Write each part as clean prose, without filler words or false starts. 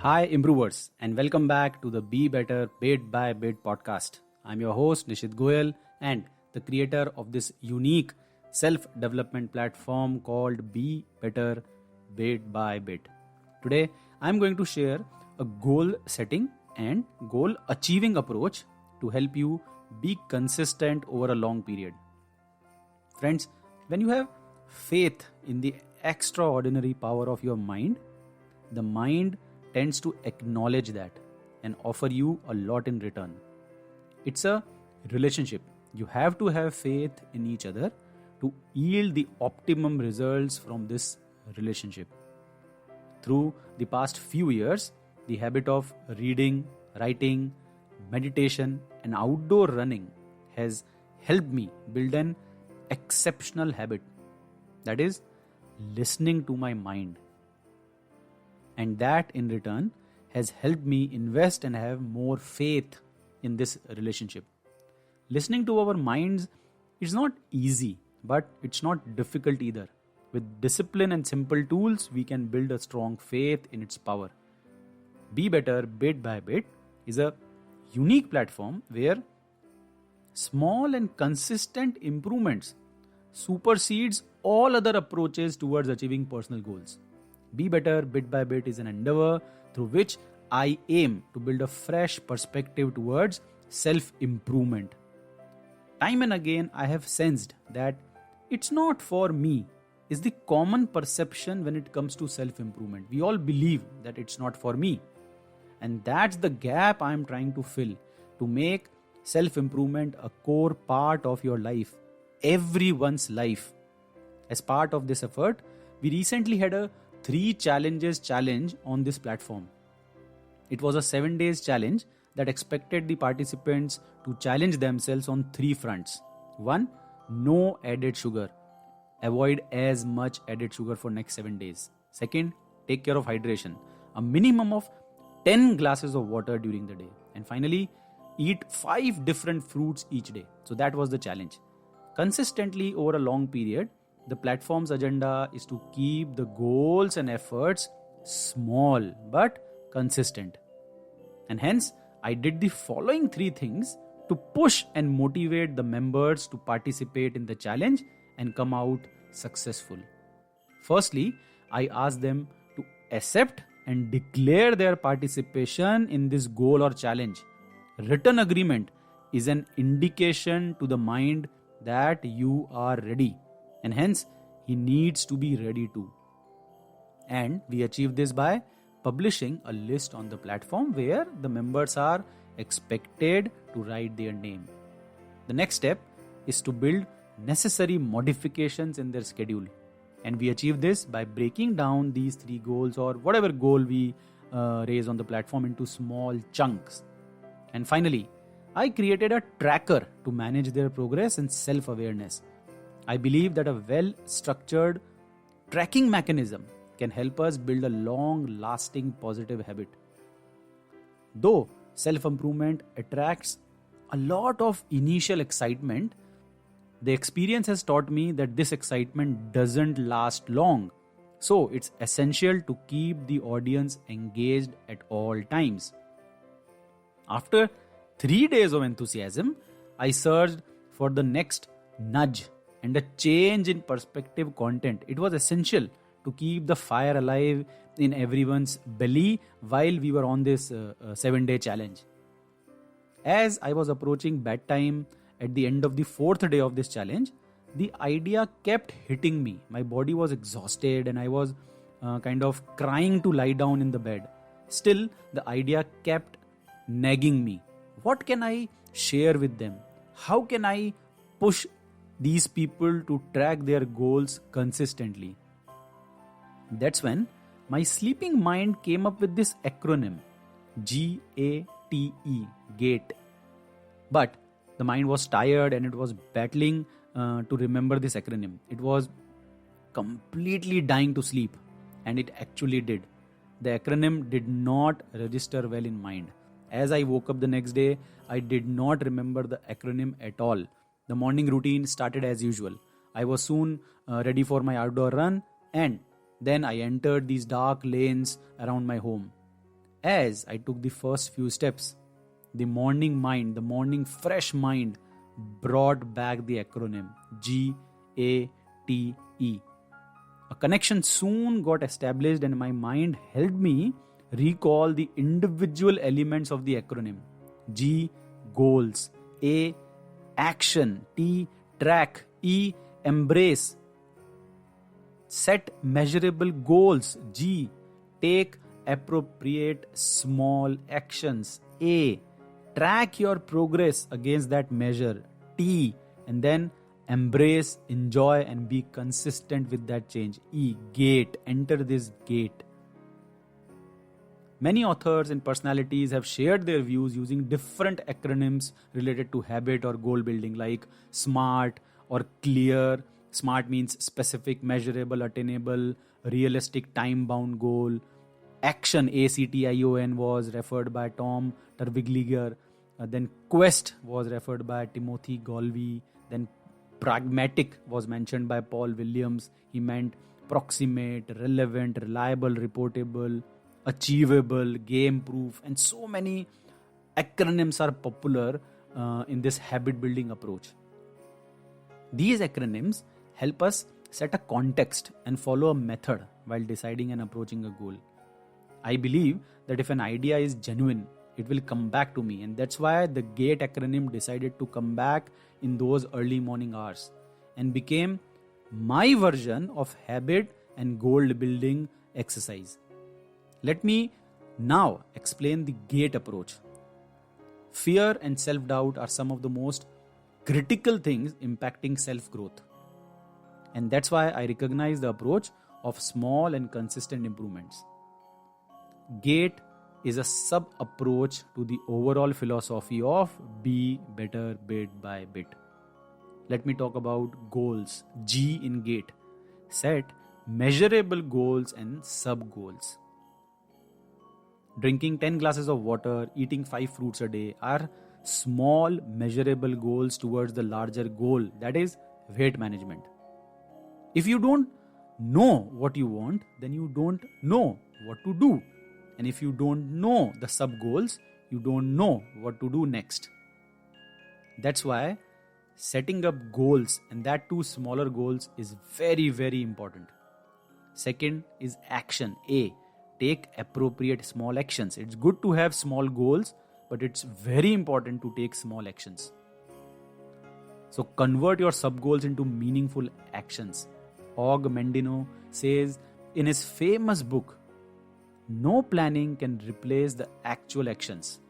Hi, improvers, and welcome back to the Be Better Bit by Bit podcast. I'm your host, Nishit Goyal, and the creator of this unique self development platform called Be Better Bit by Bit. Today, I'm going to share a goal setting and goal achieving approach to help you be consistent over a long period. Friends, when you have faith in the extraordinary power of your mind, the mind tends to acknowledge that and offer you a lot in return. It's a relationship. You have to have faith in each other to yield the optimum results from this relationship. Through the past few years, the habit of reading, writing, meditation, and outdoor running has helped me build an exceptional habit, that is, listening to my mind. And that in return has helped me invest and have more faith in this relationship. Listening to our minds is not easy, but it's not difficult either. With discipline and simple tools, we can build a strong faith in its power. Be Better Bit by Bit is a unique platform where small and consistent improvements supersedes all other approaches towards achieving personal goals. Be Better Bit by Bit is an endeavor through which I aim to build a fresh perspective towards self-improvement. Time and again, I have sensed that it's not for me is the common perception when it comes to self-improvement. We all believe that it's not for me. And that's the gap I'm trying to fill to make self-improvement a core part of your life, everyone's life. As part of this effort, we recently had a 3 challenges challenge on this platform. It was a 7 days challenge that expected the participants to challenge themselves on 3 fronts. 1. No added sugar. Avoid as much added sugar for next 7 days. 2nd, take care of hydration. A minimum of 10 glasses of water during the day. And finally, eat 5 different fruits each day. So that was the challenge. Consistently over a long period, the platform's agenda is to keep the goals and efforts small but consistent. And hence, I did the following 3 things to push and motivate the members to participate in the challenge and come out successful. Firstly, I asked them to accept and declare their participation in this goal or challenge. Written agreement is an indication to the mind that you are ready. And hence, he needs to be ready too. And we achieve this by publishing a list on the platform where the members are expected to write their name. The next step is to build necessary modifications in their schedule. And we achieve this by breaking down these 3 goals or whatever goal we raise on the platform into small chunks. And finally, I created a tracker to manage their progress and self-awareness. I believe that a well-structured tracking mechanism can help us build a long-lasting positive habit. Though self-improvement attracts a lot of initial excitement, the experience has taught me that this excitement doesn't last long. So it's essential to keep the audience engaged at all times. After 3 days of enthusiasm, I searched for the next nudge and a change in perspective content. It was essential to keep the fire alive in everyone's belly while we were on this 7-day challenge. As I was approaching bedtime at the end of the 4th day of this challenge, the idea kept hitting me. My body was exhausted and I was kind of crying to lie down in the bed. Still, the idea kept nagging me. What can I share with them? How can I push these people to track their goals consistently? That's when my sleeping mind came up with this acronym, GATE, GATE. But the mind was tired and it was battling to remember this acronym. It was completely dying to sleep, and it actually did. The acronym did not register well in mind. As I woke up the next day, I did not remember the acronym at all. The morning routine started as usual. I was soon ready for my outdoor run, and then I entered these dark lanes around my home. As I took the first few steps, the morning fresh mind brought back the acronym GATE. A connection soon got established, and my mind helped me recall the individual elements of the acronym. G, goals. A, action. T, track. E, embrace. Set measurable goals. G, take appropriate small actions. A, track your progress against that measure. T, and then embrace, enjoy, and be consistent with that change. E, gate. Enter this gate. Many authors and personalities have shared their views using different acronyms related to habit or goal building, like SMART or CLEAR. SMART means specific, measurable, attainable, realistic, time-bound goal. Action, ACTION, was referred by Tom Terwilliger. Then Quest was referred by Timothy Galway. Then pragmatic was mentioned by Paul Williams. He meant proximate, relevant, reliable, reportable, achievable, game proof, and so many acronyms are popular in this habit building approach. These acronyms help us set a context and follow a method while deciding and approaching a goal. I believe that if an idea is genuine, it will come back to me, and that's why the GATE acronym decided to come back in those early morning hours and became my version of habit and goal building exercise. Let me now explain the GATE approach. Fear and self-doubt are some of the most critical things impacting self-growth. And that's why I recognize the approach of small and consistent improvements. GATE is a sub-approach to the overall philosophy of be better bit by bit. Let me talk about goals. G in GATE. Set measurable goals and sub-goals. Drinking 10 glasses of water, eating 5 fruits a day are small measurable goals towards the larger goal, that is weight management. If you don't know what you want, then you don't know what to do. And if you don't know the sub goals, you don't know what to do next. That's why setting up goals, and that too smaller goals, is very, very important. Second is action. A, take appropriate small actions. It's good to have small goals, but it's very important to take small actions. So convert your sub goals into meaningful actions. Og Mandino says in his famous book, no planning can replace the actual actions.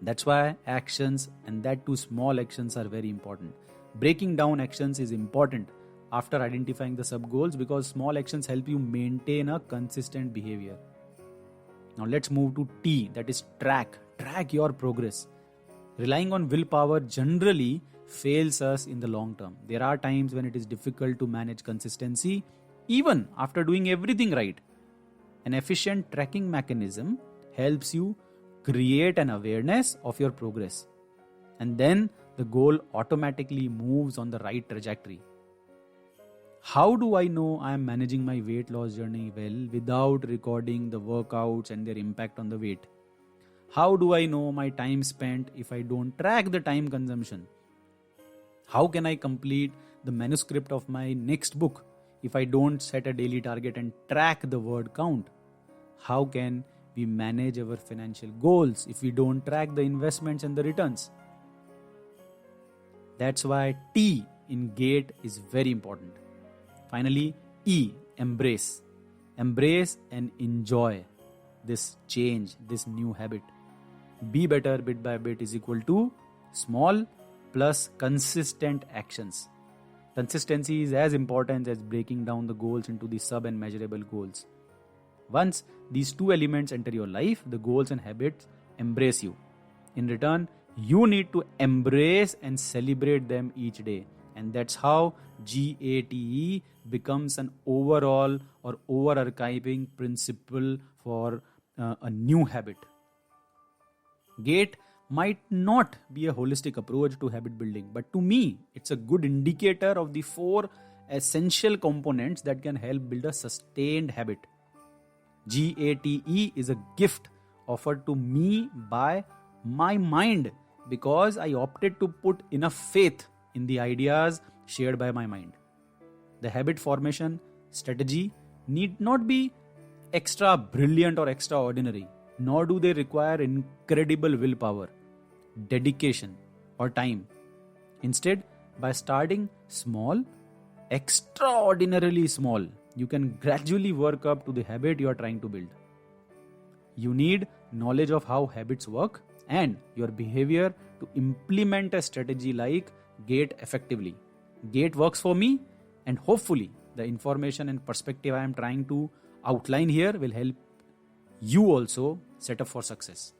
That's why actions, and that too small actions, are very important. Breaking down actions is important after identifying the sub goals, because small actions help you maintain a consistent behavior. Now let's move to T, that is track. Track your progress. Relying on willpower generally fails us in the long term. There are times when it is difficult to manage consistency even after doing everything right. An efficient tracking mechanism helps you create an awareness of your progress, and then the goal automatically moves on the right trajectory. How do I know I am managing my weight loss journey well without recording the workouts and their impact on the weight? How do I know my time spent if I don't track the time consumption? How can I complete the manuscript of my next book if I don't set a daily target and track the word count? How can we manage our financial goals if we don't track the investments and the returns? That's why T in GATE is very important. Finally, E, embrace. Embrace and enjoy this change, this new habit. Be better bit by bit is equal to small plus consistent actions. Consistency is as important as breaking down the goals into the sub and measurable goals. Once these two elements enter your life, the goals and habits embrace you. In return, you need to embrace and celebrate them each day. And that's how GATE becomes an overall or overarching principle for a new habit. GATE might not be a holistic approach to habit building, but to me, it's a good indicator of the 4 essential components that can help build a sustained habit. GATE is a gift offered to me by my mind because I opted to put enough faith in the ideas shared by my mind. The habit formation strategy need not be extra brilliant or extraordinary, nor do they require incredible willpower, dedication, or time. Instead, by starting small, extraordinarily small, you can gradually work up to the habit you are trying to build. You need knowledge of how habits work and your behavior to implement a strategy like GATE effectively. GATE works for me, and hopefully, the information and perspective I am trying to outline here will help you also set up for success.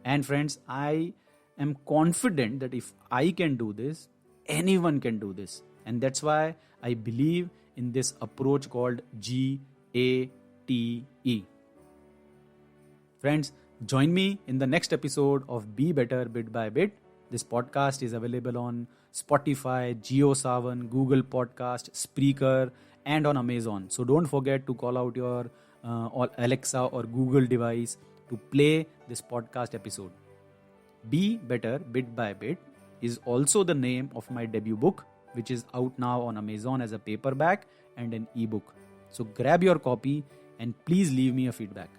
And friends, I am confident that if I can do this, anyone can do this. And that's why I believe in this approach called GATE. Friends, join me in the next episode of Be Better Bit by Bit. This podcast is available on Spotify, JioSaavn, Google Podcast, Spreaker, and on Amazon. So don't forget to call out your Alexa or Google device to play this podcast episode. Be Better Bit by Bit is also the name of my debut book, which is out now on Amazon as a paperback and an ebook. So grab your copy and please leave me a feedback.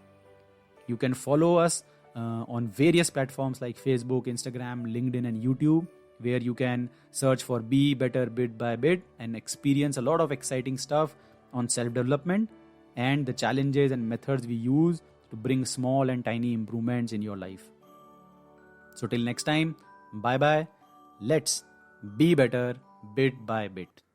You can follow us on various platforms like Facebook, Instagram, LinkedIn, and YouTube, where you can search for Be Better Bit by Bit and experience a lot of exciting stuff on self-development and the challenges and methods we use to bring small and tiny improvements in your life. So till next time, bye-bye. Let's be better bit by bit.